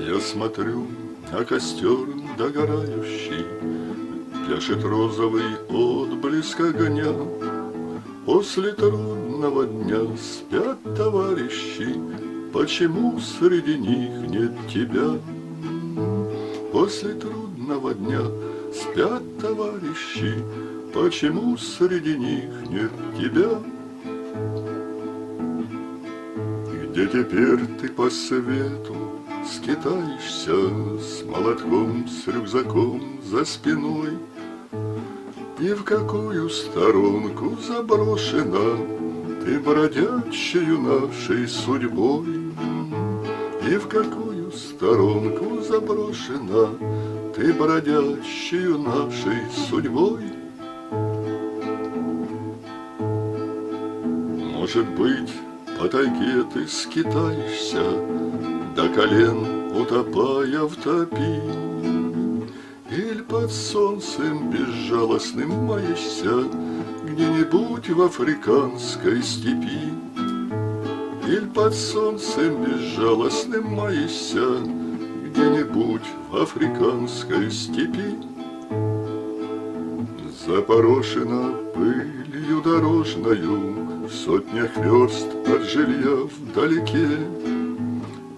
Я смотрю на костер догорающий, пляшет розовый отблеск огня. После трудного дня спят товарищи, почему среди них нет тебя? После трудного дня спят товарищи, почему среди них нет тебя? Где теперь ты по свету скитаешься с молотком, с рюкзаком за спиной? И в какую сторонку заброшена ты бродячую нашей судьбой? И в какую сторонку заброшена ты бродячую нашей судьбой? Может быть, по тайге ты скитаешься, до колен утопая в топи, или под солнцем безжалостным маешься где-нибудь в африканской степи, или под солнцем безжалостным маешься где-нибудь в африканской степи. Запорошена пылью дорожною в сотнях верст от жилья вдалеке.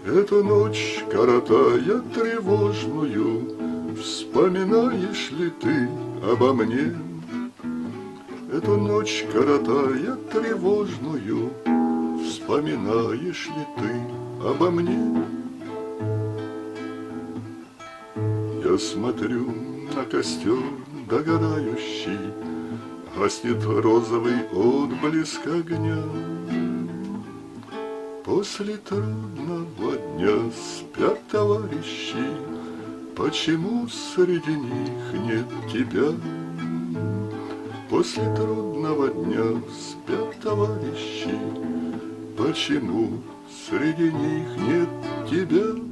Эту ночь, коротая тревожную, вспоминаешь ли ты обо мне? Эту ночь, коротая тревожную, вспоминаешь ли ты обо мне? Я смотрю на костер догорающий, гаснет розовый отблеск огня. После трудного дня спят товарищи, почему среди них нет тебя? После трудного дня спят товарищи, почему среди них нет тебя?